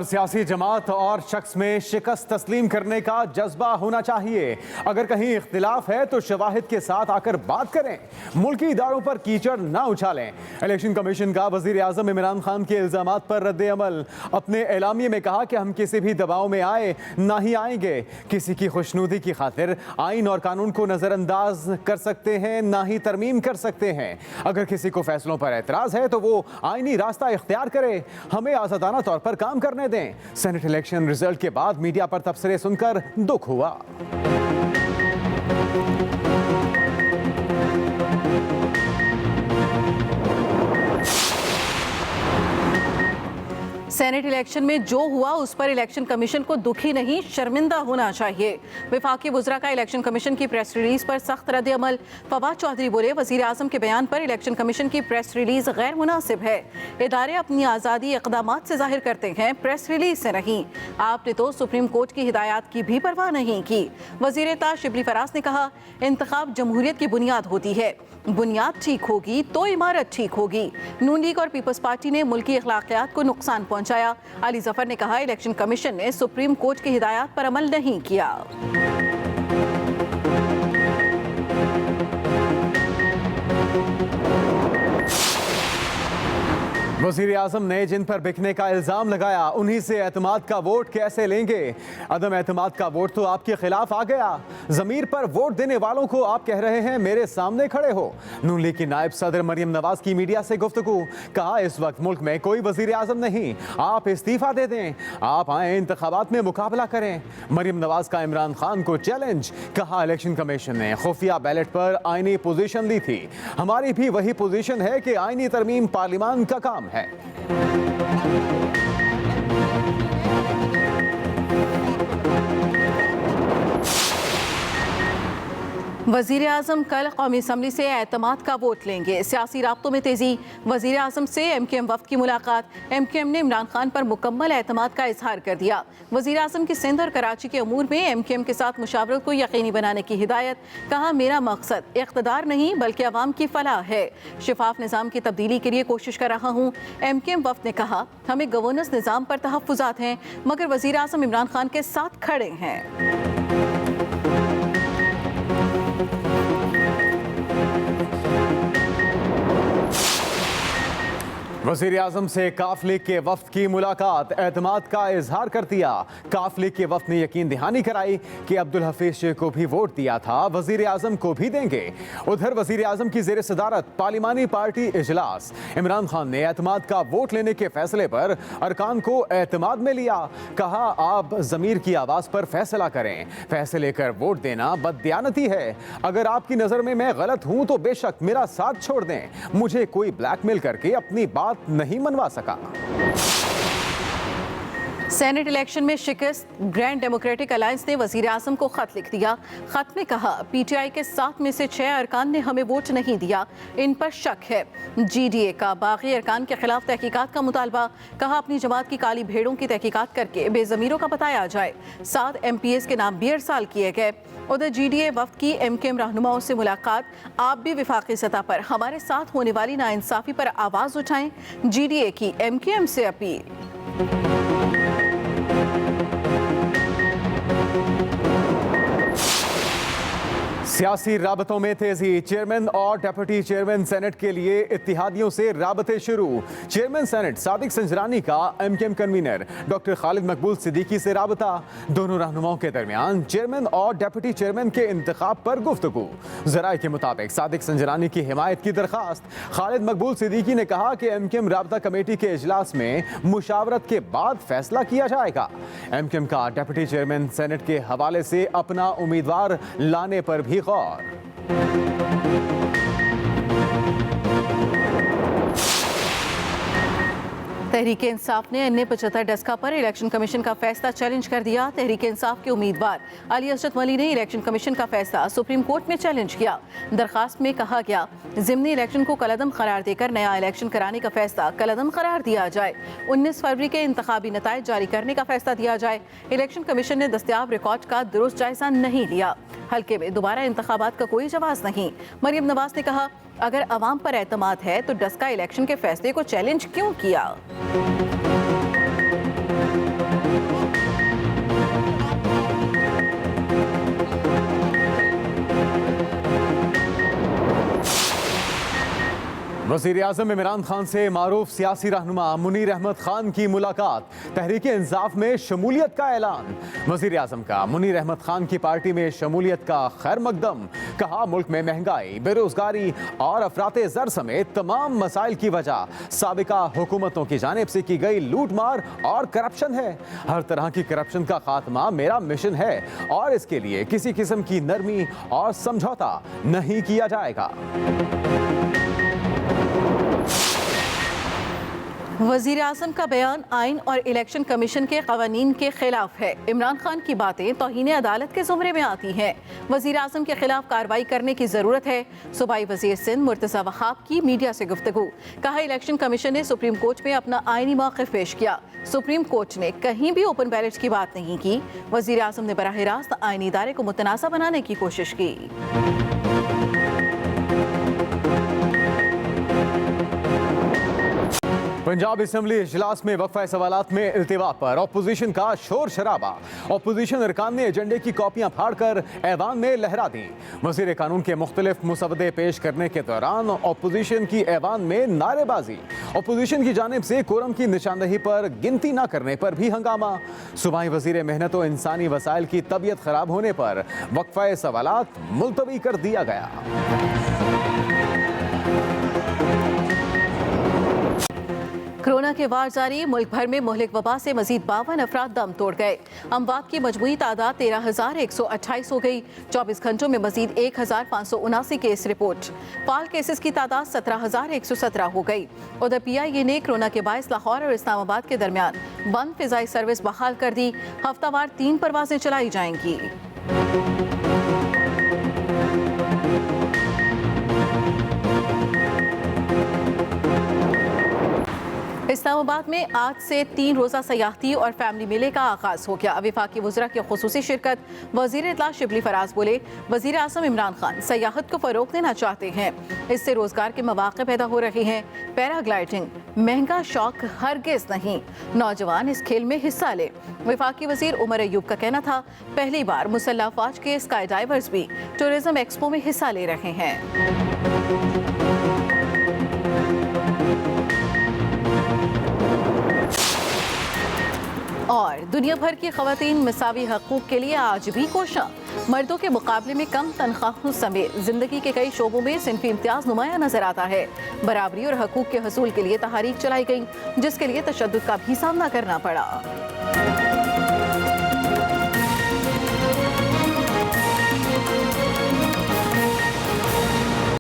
हर सियासी जमात और शख्स में शिकस्त तस्लीम करने का जज्बा होना चाहिए। अगर कहीं इख्तिलाफ है तो शवाहिद के साथ आकर बात करें, मुल्की इदारों पर कीचड़ ना उछालें। इलेक्शन कमीशन का वजीर आजम इमरान खान के इल्जामात पर रद्द अमल। अपने एलामिये में कहा कि हम किसी भी दबाव में आए ना ही आएंगे। किसी की खुशनुदी की खातिर आइन और कानून को नजरअंदाज कर सकते हैं, ना ही तरमीम कर सकते हैं। अगर किसी को फैसलों पर एतराज है तो वो आईनी रास्ता इख्तियार करे, हमें आजादाना तौर पर काम करने दें। सेनेट इलेक्शन रिजल्ट के बाद मीडिया पर तबसरे सुनकर दुख हुआ। सेनेट इलेक्शन में जो हुआ उस पर इलेक्शन कमीशन को दुखी नहीं शर्मिंदा होना चाहिए। वफाकी वुज़रा का इलेक्शन कमीशन की प्रेस रिलीज पर सख्त रद्द अमल। फवाद चौधरी बोले, वजीर आजम के बयान पर इलेक्शन कमीशन की प्रेस रिलीज गैर मुनासिब है। इदारे अपनी आज़ादी इक़दामात से जाहिर करते हैं, प्रेस रिलीज से नहीं। आपने तो सुप्रीम कोर्ट की हिदायत की भी परवाह नहीं की। वज़ीर ताज शिबली फराज ने कहा, इंतखाब जमहूरियत की बुनियाद होती है, बुनियाद ठीक होगी तो इमारत ठीक होगी। नून लीग और पीपल्स पार्टी ने मुल्की अखलाकियात को नुकसान पहुंचाया। अली जफर ने कहा, इलेक्शन कमीशन ने सुप्रीम कोर्ट की हिदायत पर अमल नहीं किया। वज़ीर आज़म ने जिन पर बिकने का इल्ज़ाम लगाया, उन्हीं से एतमाद का वोट कैसे लेंगे? अदम एतमाद का वोट तो आपके खिलाफ आ गया। ज़मीर पर वोट देने वालों को आप कह रहे हैं मेरे सामने खड़े हो। नून लीग की नायब सदर मरियम नवाज की मीडिया से गुफ्तगू। कहा, इस वक्त मुल्क में कोई वज़ीर आज़म नहीं, आप इस्तीफ़ा दे दें, आप आए इंतखाबात में मुकाबला करें। मरियम नवाज का इमरान खान को चैलेंज। कहा, इलेक्शन कमीशन ने खुफिया बैलेट पर आईनी पोजीशन ली थी, हमारी भी वही पोजीशन है कि आईनी तरमीम पार्लियामान का काम है। वज़ीर आज़म कल कौमी असम्बली से एतमाद का वोट लेंगे। सियासी राब्तों में तेज़ी। वज़ीर आज़म से MKM वफ़द की मुलाकात। MKM ने इमरान खान पर मुकम्मल एतमाद का इजहार कर दिया। वज़ीर आज़म की सिंध और कराची के अमूर में MKM के साथ मुशावरत को यकीनी बनाने की हिदायत। कहा, मेरा मकसद इक़्तिदार नहीं बल्कि अवाम की फलाह है। शिफाफ निज़ाम की तब्दीली के लिए कोशिश कर रहा हूँ। MKM वफ़द ने कहा, हमें गवर्नेंस निज़ाम पर तहफ़्फ़ुज़ात हैं, मगर वज़ीर आज़म इमरान खान के साथ खड़े हैं। वज़ीर आज़म से काफ लीग के वफ़द की मुलाकात, एतमाद का इजहार कर दिया। काफ लीग के वफ़द ने यकीन दहानी कराई कि अब्दुल हफीज़ शेख को भी वोट दिया था, वज़ीर आज़म को भी देंगे। उधर वज़ीर आज़म की ज़ेर सदारत पार्लिमानी पार्टी इजलास। इमरान खान ने एतमाद का वोट लेने के फैसले पर अरकान को एतमाद में लिया। कहा, आप ज़मीर की आवाज़ पर फैसला करें, फैसले लेकर वोट देना बददियानती है। अगर आपकी नज़र में मैं गलत हूँ तो बेशक मेरा साथ छोड़ दें, मुझे कोई ब्लैकमेल करके अपनी बात नहीं मनवा सका। सेनेट इलेक्शन में शिकस्त। ग्रैंड डेमोक्रेटिक अलायंस ने वज़ीर आज़म को खत लिख दिया। खत में कहा, PTI के 7 में से 6 अरकान ने हमें वोट नहीं दिया, इन पर शक है। GDA का बाकी अरकान के खिलाफ तहकीकात का मुतालबा। कहा, अपनी जमात की काली भेड़ों की तहकीकात करके बेज़मीरों का बताया जाए। 7 MPs के नाम भी अरसाल किए गए। उधर GDA वफ़द की MKM रहनुमाओं से मुलाकात। आप भी विफाकी सतह पर हमारे साथ होने वाली नाइंसाफ़ी पर आवाज़ उठाएं, GDA की MKM से अपील। सियासी राबतों में तेजी। चेयरमैन और डेप्यूटी चेयरमैन सेनेट के लिए इत्तेहादियों से राबते शुरू। चेयरमैन सेनेट सादिक संजरानी का MKM कन्वीनर डॉक्टर खालिद मकबूल सिद्दीकी से राबता। दोनों रहनुमाओं के दरमियान चेयरमैन और डेप्यूटी चेयरमैन के इंतखाब पर गुफ्तगू। जराए के मुताबिक सादिक संजरानी की हिमायत की दरखास्त। खालिद मकबूल सिद्दीकी ने कहा कि MKM राबता कमेटी के इजलास में मुशावरत के बाद फैसला किया जाएगा। MKM का डेप्यूटी चेयरमैन सेनेट के हवाले से अपना उम्मीदवार लाने पर भी गौर। तहरीक इंसाफ ने NA-75 डस्का पर इलेक्शन कमीशन का फैसला चैलेंज कर दिया। तहरीक इंसाफ के उम्मीदवार अली असद वली ने इलेक्शन कमीशन का फैसला सुप्रीम कोर्ट में चैलेंज किया। दरखास्त में कहा गया, ज़िमनी इलेक्शन को कलअदम करार देकर नया इलेक्शन कराने का फैसला कलअदम करार दिया जाए। 19 फरवरी के इंतखाबी नताइज जारी करने का फैसला दिया जाए। इलेक्शन कमीशन ने दस्तयाब रिकॉर्ड का दुरुस्त जायजा नहीं लिया। हल्के में दोबारा इंतखाबात का कोई जवाब नहीं। मरियम नवाज ने कहा, अगर अवाम पर एतमाद है तो डस्का इलेक्शन के फैसले को चैलेंज क्यों किया? वज़ीर आज़म इमरान खान से मारूफ सियासी रहनुमा मुनीर अहमद खान की मुलाकात, तहरीक इंसाफ में शमूलियत का ऐलान। वज़ीर आज़म का मुनीर अहमद खान की पार्टी में शमूलियत का खैर मकदम। कहा मुल्क में महंगाई, बेरोजगारी और अफराते ज़र समेत तमाम मसाइल की वजह साबिका हुकूमतों की जानिब से की गई लूट मार और करप्शन है। हर तरह की करप्शन का खात्मा मेरा मिशन है और इसके लिए किसी किस्म की नरमी और समझौता नहीं किया जाएगा। वजीर आजम का बयान आइन और इलेक्शन कमीशन के कवानीन के खिलाफ है। इमरान खान की बातें तौहीन अदालत के जुमरे में आती हैं। वजीर आजम के खिलाफ कार्रवाई करने की जरूरत है। सूबाई वजीर सिंध मुर्तज़ा वहाब की मीडिया से गुफ्तगू। कहा इलेक्शन कमीशन ने सुप्रीम कोर्ट में अपना आइनी मौक़िफ़ पेश किया। सुप्रीम कोर्ट ने कहीं भी ओपन बैलेट की बात नहीं की। वजीर आजम ने बराह रास्त आइनी इदारे को मुतनाज़ा बनाने की कोशिश की। पंजाब असम्बली इजलास में वक्फा सवालात में इल्तिवा पर अपोजिशन का शोर शराबा। अपोजिशन अरकान ने एजेंडे की कॉपियां फाड़कर ऐवान में लहरा दी। वज़ीर कानून के मुख्तलिफ मुसवदे पेश करने के दौरान अपोजिशन की ऐवान में नारेबाजी। अपोजिशन की जानिब से कोरम की निशानदही पर गिनती न करने पर भी हंगामा। सूबाई वज़ीर मेहनत और इंसानी वसाइल की तबीयत खराब होने पर वक्फा सवालात मुलतवी कर दिया गया। कोरोना के वार जारी, मुल्क भर में मुहलिक वबा से मजीद 52 अफराद दम तोड़ गए। अमवात की मजमूई तादाद 13,128 हो गई। 24 घंटों में मजीद 1,579 केस रिपोर्ट। फाल केसेस की तादाद 17,117 हो गई। उधर PIA ने कोरोना के बायस लाहौर और इस्लामाबाद के दरमियान बंद फिजाई सर्विस बहाल कर दी। हफ्तावार 3 परवाजें चलाई जाएंगी। इस्लामाबाद में आज से 3 रोज़ा सयाहती और फैमिली मेले का आगाज़ हो गया। वफाकी वज़रा की खुसूसी शिरकत। वज़ीर इत्तला शिबली फराज बोले, वज़ीर आज़म इमरान खान सयाहत को फ़रोग़ देना चाहते हैं, इससे रोज़गार के मौक़े पैदा हो रहे हैं। पैराग्लाइडिंग महंगा शौक हरगिज़ नहीं, नौजवान इस खेल में हिस्सा ले। वफाकी वज़ीर उमर अयूब का कहना था, पहली बार मुसल्लह फ़ौज के स्काई डाइवर्स भी टूरिज़म एक्सपो में हिस्सा ले रहे हैं। और दुनिया भर की ख़वातीन मसावी हकूक़ के लिए आज भी कोशां। मर्दों के मुकाबले में कम तनख्वाहों समेत ज़िंदगी के कई शोबों में सिनफ़ी इम्तियाज़ नुमाया नजर आता है। बराबरी और हकूक़ के हसूल के लिए तहरीक चलाई गई, जिसके लिए तशद्दुद का भी सामना करना पड़ा।